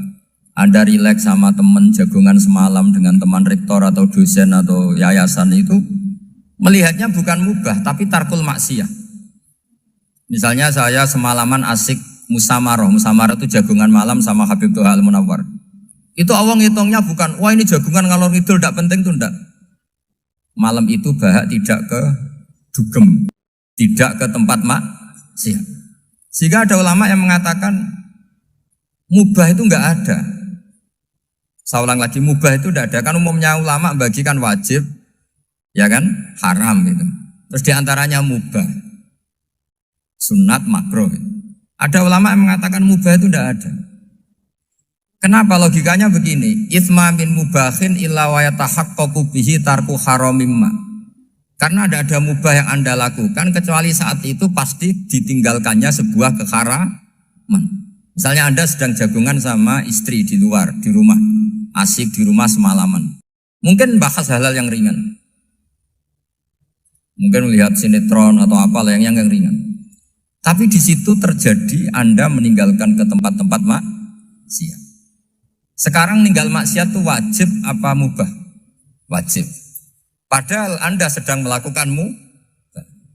Anda rileks sama teman jagongan semalam dengan teman rektor atau dosen atau yayasan itu, melihatnya bukan mubah tapi tarkul maksiyah. Misalnya saya semalaman asik musamaroh itu jagongan malam sama Habib Toha Al-Munawwar. Itu awang hitungnya bukan, wah ini jagongan ngalor ngidul tidak penting tuh enggak. Malam itu bahak tidak ke dugem, tidak ke tempat maksiat. Sehingga ada ulama yang mengatakan mubah itu enggak ada. Saya ulang lagi, mubah itu enggak ada. Kan umumnya ulama bagikan wajib, ya kan, haram itu. Terus diantaranya mubah, sunat, makruh. Ada ulama yang mengatakan mubah itu enggak ada. Kenapa? Logikanya begini, itsma min mubahin illa wa yatahaqqaqu bihi tarku haramimma. Karena ada mubah yang Anda lakukan kecuali saat itu pasti ditinggalkannya sebuah keharaman. Misalnya Anda sedang jagungan sama istri di luar, di rumah, asik di rumah semalaman. Mungkin bahas hal-hal yang ringan. Mungkin melihat sinetron atau apa yang ringan. Tapi di situ terjadi Anda meninggalkan ke tempat-tempat maksiat. Sekarang ninggal maksiat itu wajib apa mubah? Wajib. Padahal Anda sedang melakukanmu.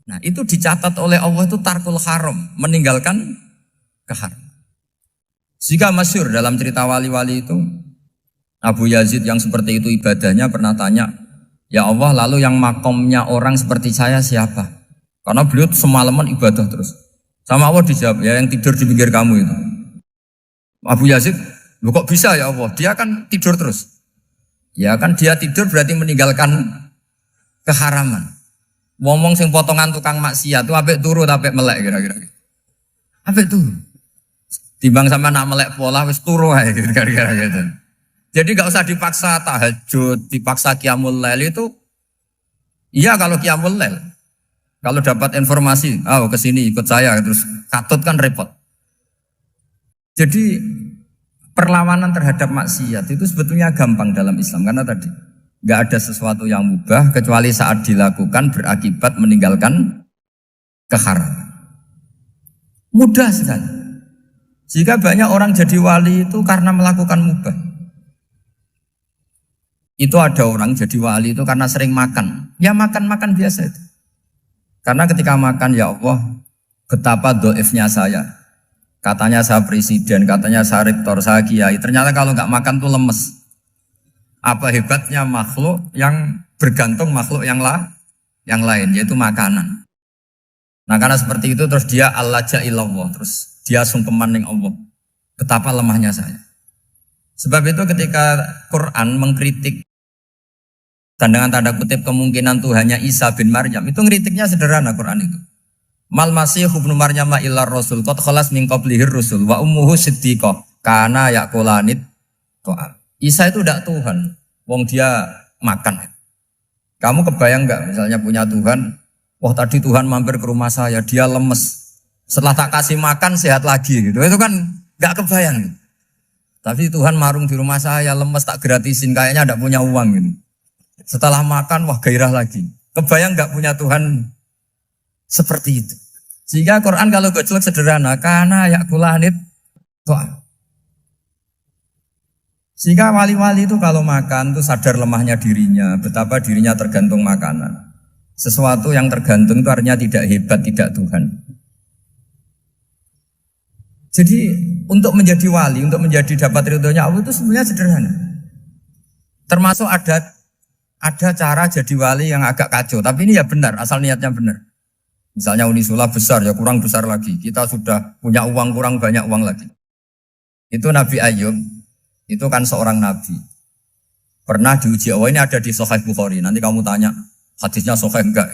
Nah itu dicatat oleh Allah itu tarkul haram, meninggalkan keharam. Jika masyhur dalam cerita wali-wali itu, Abu Yazid yang seperti itu ibadahnya pernah tanya, ya Allah lalu yang makomnya orang seperti saya siapa? Karena beliau semalaman ibadah terus. Sama Allah dijawab, ya yang tidur di pinggir kamu itu. Abu Yazid, loh kok bisa ya Allah? Dia kan tidur terus. Ya kan dia tidur berarti meninggalkan keharaman. Ngomong sing potongan tukang maksiat itu apik turu apik melek kira-kira. Apik turu. Timbang sama nak melek pola wis turu ae kira-kira gitu. Jadi enggak usah dipaksa tahajud, dipaksa qiyamul lail itu. Iya kalau qiyamul lail. Kalau dapat informasi, ke sini ikut saya terus katut kan repot. Jadi perlawanan terhadap maksiat itu sebetulnya gampang dalam Islam karena tadi nggak ada sesuatu yang mubah kecuali saat dilakukan berakibat meninggalkan keharaman. Mudah sekali. Jika banyak orang jadi wali itu karena melakukan mubah. Itu ada orang jadi wali itu karena sering makan. Ya makan biasa itu. Karena ketika makan ya Allah betapa doifnya saya. Katanya saya presiden, katanya saya rektor, saya kiai. Ternyata kalau nggak makan tuh lemes. Apa hebatnya makhluk yang bergantung makhluk yang lain, yaitu makanan. Nah karena seperti itu terus dia al-laja ilallah, terus dia sungkeman ning Allah. Betapa lemahnya saya. Sebab itu ketika Quran mengkritik dan dengan tanda kutip kemungkinan Tuhannya Isa bin Maryam, itu ngeritiknya sederhana Quran itu. Mal masih ibnu Maryam illar rasul qad khalas min qablihir rusul wa ummuhu siddiqah kana yaqulanit ta'am. Isa itu tidak Tuhan, wong dia makan. Kamu kebayang nggak misalnya punya Tuhan, wah tadi Tuhan mampir ke rumah saya, dia lemes. Setelah tak kasih makan sehat lagi gitu. Itu kan nggak kebayang. Tapi Tuhan marung di rumah saya, lemes tak gratisin, kayaknya tidak punya uang gitu. Setelah makan, wah gairah lagi. Kebayang nggak punya Tuhan seperti itu. Sehingga Quran kalau gojlok sederhana, karena yakulanit ta'am. Sehingga wali-wali itu kalau makan itu sadar lemahnya dirinya, betapa dirinya tergantung makanan. Sesuatu yang tergantung itu artinya tidak hebat, tidak Tuhan. Jadi untuk menjadi wali, untuk menjadi dapat ridhonya Allah itu sebenarnya sederhana. Termasuk ada cara jadi wali yang agak kacau, tapi ini ya benar, asal niatnya benar. Misalnya Unisula besar, ya kurang besar lagi. Kita sudah punya uang, kurang banyak uang lagi. Itu Nabi Ayub, itu kan seorang nabi. Pernah diuji, oh ini ada di Sahih Bukhari. Nanti kamu tanya, hadisnya Sahih enggak?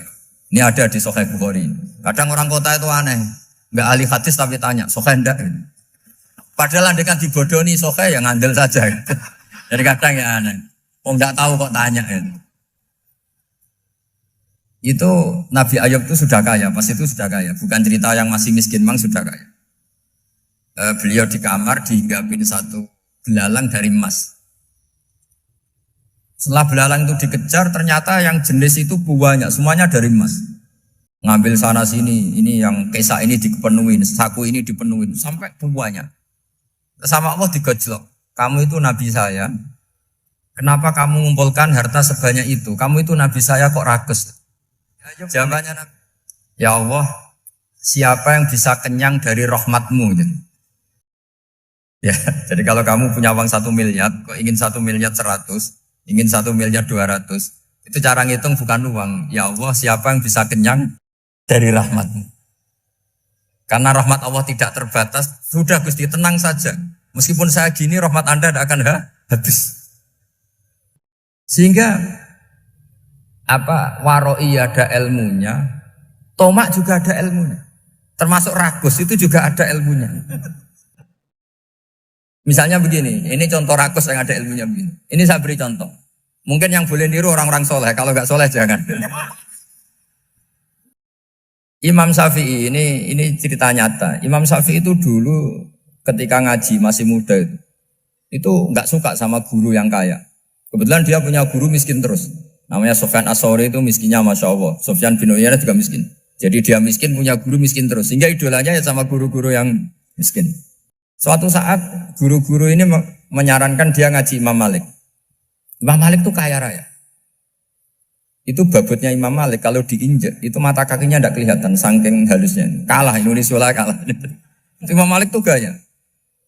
Ini ada di Sahih Bukhari. Kadang orang kota itu aneh. Enggak ahli hadis tapi tanya, Sahih enggak? Padahal andekan dibodohi Sahih ya ngandel saja. Jadi kadang ya aneh. Oh enggak tahu kok tanya. Itu Nabi Ayub itu sudah kaya, pas itu sudah kaya. Bukan cerita yang masih miskin, memang sudah kaya. Beliau di kamar dihinggapin satu belalang dari emas. Setelah belalang itu dikejar, ternyata yang jenis itu banyak, semuanya dari emas. Ngambil sana sini, ini yang kesak ini dipenuhin, saku ini dipenuhin, sampai buahnya. Sama Allah digojlok. Kamu itu nabi saya. Kenapa kamu mengumpulkan harta sebanyak itu? Kamu itu nabi saya kok rakus? Jawabannya Nabi, ya Allah, siapa yang bisa kenyang dari rahmatmu? Ya, jadi kalau kamu punya uang 1 miliar, kok ingin 1 miliar 100, ingin 1 miliar 200, itu cara ngitung bukan uang. Ya Allah, siapa yang bisa kenyang dari rahmatmu? Karena rahmat Allah tidak terbatas, sudah Gusti tenang saja. Meskipun saya gini, rahmat Anda tidak akan habis. Sehingga waroi ada ilmunya, tomak juga ada ilmunya, termasuk rakus itu juga ada ilmunya. Misalnya begini, ini contoh rakus yang ada ilmunya begini. Ini saya beri contoh. Mungkin yang boleh niru orang-orang soleh, kalau nggak soleh jangan. Imam Syafi'i ini cerita nyata. Imam Syafi'i itu dulu ketika ngaji masih muda itu nggak suka sama guru yang kaya. Kebetulan dia punya guru miskin terus. Namanya Sufyan As-Tsauri, itu miskinnya Masya Allah. Sufyan bin Uyainah juga miskin. Jadi dia miskin, punya guru miskin terus. Sehingga idolanya ya sama guru-guru yang miskin. Suatu saat guru-guru ini menyarankan dia ngaji Imam Malik. Imam Malik itu kaya raya. Itu babutnya Imam Malik, kalau diinjak, itu mata kakinya tidak kelihatan, saking halusnya. Kalah, Indonesia kalah. Imam Malik itu gaya.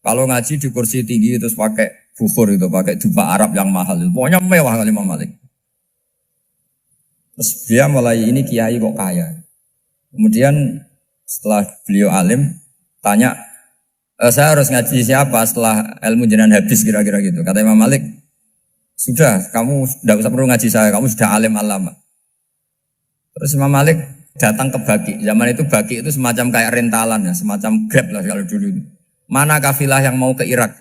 Kalau ngaji di kursi tinggi, terus pakai bukhur itu, pakai dupa Arab yang mahal. Pokoknya mewah kali Imam Malik. Terus dia mulai, ini kiai kok kaya. Kemudian setelah beliau alim, tanya, saya harus ngaji siapa setelah ilmu jenengan habis kira-kira gitu. Kata Imam Malik, sudah, kamu tidak usah perlu ngaji saya, kamu sudah alim alama. Terus Imam Malik datang ke Baki. Zaman itu Baki itu semacam kayak rentalan ya, semacam Grab lah kalau dulu. Mana kafilah yang mau ke Irak?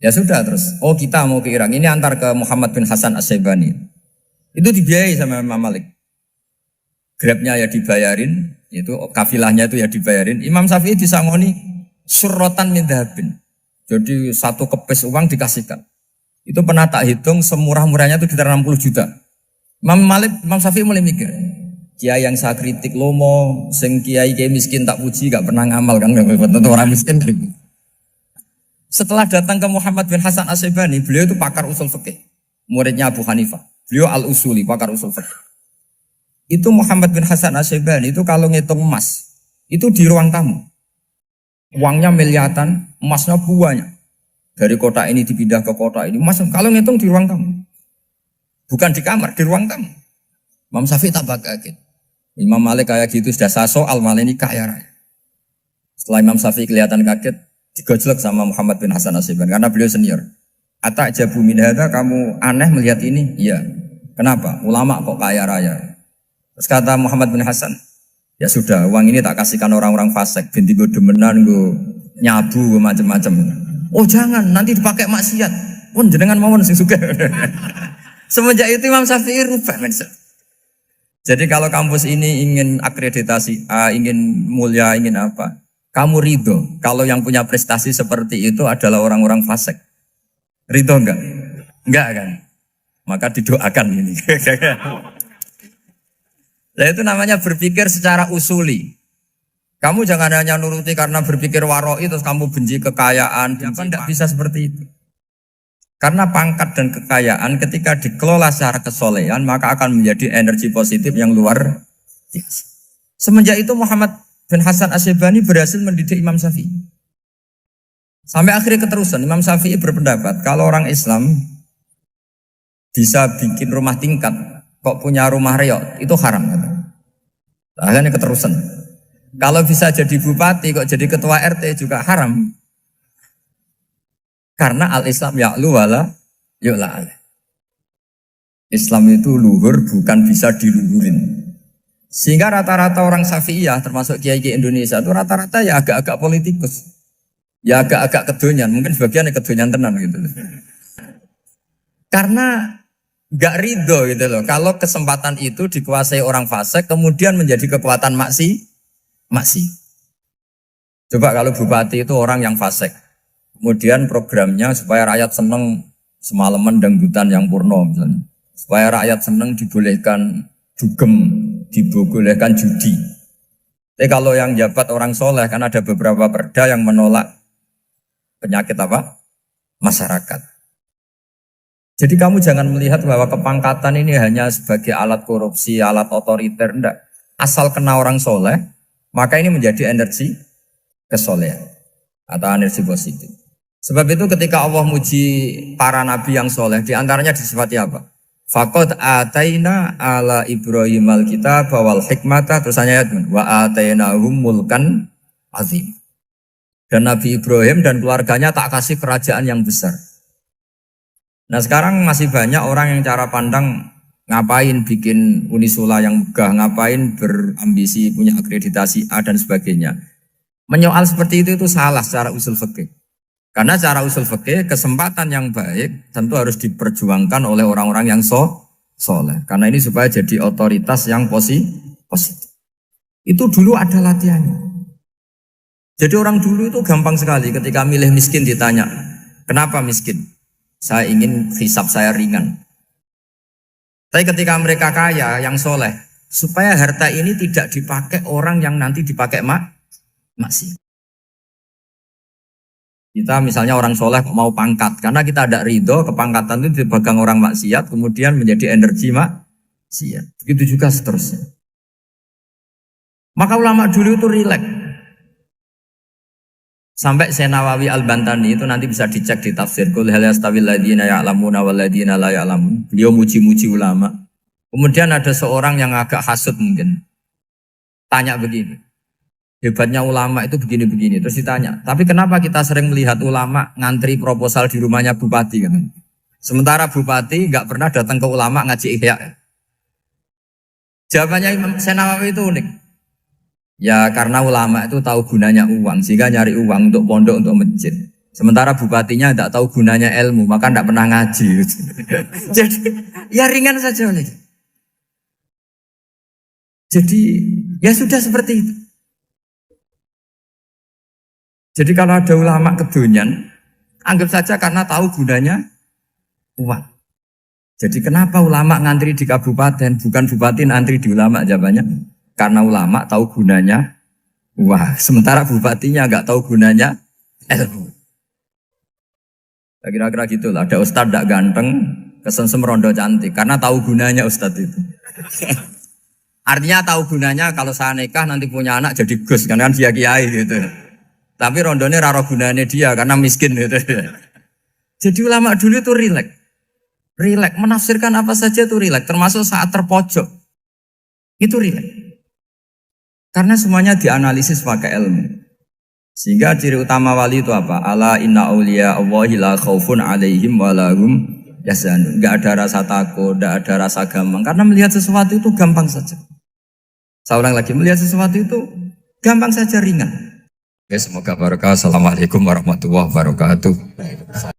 Ya sudah terus, oh kita mau ke Irak. Ini antar ke Muhammad bin Hasan As-Syaibani. Itu dibiayai sama Imam Malik. Grabnya ya dibayarin, itu kafilahnya itu ya dibayarin. Imam Syafi'i disangoni surrotan min dhahabin. Jadi satu kepes uang dikasihkan. Itu pernah tak hitung semurah-murahnya itu sekitar 60 juta. Imam Syafi'i mulai mikir, kiai yang saya kritik lomo, sing kiai miskin tak puji, gak pernah ngamal kan, tentu orang miskin. Setelah datang ke Muhammad bin Hasan As-Syaibani, beliau itu pakar usul fikih, muridnya Abu Hanifah. Beliau al-usuli, pakar usul fikih. Itu Muhammad bin Hasan As-Syaibani itu kalau ngitung emas, itu di ruang tamu. Uangnya miliaran, emasnya banyak. Dari kota ini dipindah ke kota ini. Mas, kalau ngitung di ruang tamu. Bukan di kamar, di ruang tamu. Imam Syafi'i tambah kaget. Imam Malik kayak gitu sudah saya soal, malah ini kaya raya. Setelah Imam Syafi'i kelihatan kaget, digojlok sama Muhammad bin Hasan Asyibani karena beliau senior. Atak jabu min hadza, kamu aneh melihat ini? Iya. Kenapa? Ulama kok kaya raya. Terus kata Muhammad bin Hasan, ya sudah, uang ini tak kasihkan orang-orang fasik, binti gue demenan, gue nyabu, gue macam-macam. Oh jangan, nanti dipakai maksiat. Pun jenengan mawon sing sugih. Semenjak itu Imam Syafi'i rubah. Jadi kalau kampus ini ingin akreditasi A, ingin mulia, ingin apa? Kamu ridho kalau yang punya prestasi seperti itu adalah orang-orang fasik. Ridho enggak? Enggak kan? Maka didoakan ini. Nah itu namanya berpikir secara usuli. Kamu jangan hanya nuruti karena berpikir waroi terus kamu benci kekayaan. Tidak bisa seperti itu. Karena pangkat dan kekayaan ketika dikelola secara kesolehan maka akan menjadi energi positif yang luar biasa. Semenjak itu Muhammad bin Hasan Asyibani berhasil mendidik Imam Syafi'i. Sampai akhirnya keterusan Imam Syafi'i berpendapat kalau orang Islam bisa bikin rumah tingkat kok punya rumah reot itu haram. Akhirnya keterusan. Kalau bisa jadi bupati kok jadi ketua RT juga haram. Karena al-Islam ya'lu wala yu'la. Islam itu luhur bukan bisa diluhurin. Sehingga rata-rata orang Syafi'iyah termasuk kiai-kiai Indonesia itu rata-rata ya agak-agak politikus. Ya agak-agak kedonyan, mungkin sebagian kedonyan tenan gitu. Karena gak ridho gitu loh. Kalau kesempatan itu dikuasai orang fasik kemudian menjadi kekuatan maksi. Coba kalau bupati itu orang yang fasik. Kemudian programnya supaya rakyat seneng semalaman dangdutan yang purno misalnya. Supaya rakyat seneng dibolehkan dugem, dibolehkan judi. Tapi kalau yang jabat orang soleh kan ada beberapa perda yang menolak penyakit apa? Masyarakat. Jadi kamu jangan melihat bahwa kepangkatan ini hanya sebagai alat korupsi, alat otoriter, enggak. Asal kena orang soleh, maka ini menjadi energi kesolehan atau energi positif. Sebab itu ketika Allah muji para nabi yang soleh, diantaranya disifati apa? Faqad ataina ala Ibrahim al-kitab wal hikmata, terus ayat wa atainahum mulkan azim. Dan Nabi Ibrahim dan keluarganya tak kasih kerajaan yang besar. Nah sekarang masih banyak orang yang cara pandang ngapain bikin unisula yang megah, ngapain berambisi punya akreditasi A dan sebagainya. Menyoal seperti itu salah secara usul fikih. Karena secara usul fikih kesempatan yang baik tentu harus diperjuangkan oleh orang-orang yang soleh. Karena ini supaya jadi otoritas yang positif. Itu dulu ada latihannya. Jadi orang dulu itu gampang sekali ketika milih miskin ditanya, kenapa miskin? Saya ingin hisab saya ringan. Tapi ketika mereka kaya, yang soleh, supaya harta ini tidak dipakai orang yang nanti dipakai maksiat. Kita misalnya orang soleh mau pangkat, karena kita ada ridho, kepangkatan itu dipegang orang maksiat, kemudian menjadi energi maksiat. Begitu juga seterusnya. Maka ulama dulu itu rileks. Sampai Nawawi Al-Bantani itu nanti bisa dicek di tafsir Qul hal yastawil ladzina ya'lamuna wal ladzina la ya'lamun. Beliau muji-muji ulama. Kemudian ada seorang yang agak hasut mungkin. Tanya begini. Hebatnya ulama itu begini-begini. Terus ditanya, tapi kenapa kita sering melihat ulama ngantri proposal di rumahnya bupati kan? Sementara bupati enggak pernah datang ke ulama ngaji ihya. Jawabannya Imam Nawawi itu unik. Ya karena ulama itu tahu gunanya uang, sehingga nyari uang untuk pondok, untuk masjid. Sementara bupatinya tidak tahu gunanya ilmu, maka tidak pernah ngaji. Jadi ya ringan saja oleh. Jadi ya sudah seperti itu. Jadi kalau ada ulama kedonyan, anggap saja karena tahu gunanya uang. Jadi kenapa ulama ngantri di kabupaten, bukan bupati ngantri di ulama? Jawabannya karena ulama tahu gunanya uang, sementara bupatinya nggak tahu gunanya ilmu. Kira-kira gitulah. Ada ustadz tidak ganteng, kesensem rondo cantik, karena tahu gunanya ustadz itu. Artinya tahu gunanya kalau saya nikah nanti punya anak jadi gus, kan dia kiai gitu. Tapi rondone raro gunanya dia karena miskin gitu. Jadi ulama dulu itu rileks. Rileks menafsirkan apa saja itu rileks, termasuk saat terpojok. Itu rileks. Karena semuanya dianalisis pakai ilmu. Sehingga ciri utama wali itu apa? Ala inna awliya Allahi la khaufun alaihim walahum yahzanun. Enggak ada rasa takut, enggak ada rasa gampang. Karena melihat sesuatu itu gampang saja. Saya ulang lagi, melihat sesuatu itu gampang saja, ringan. Oke, semoga barokah. Assalamualaikum warahmatullahi wabarakatuh.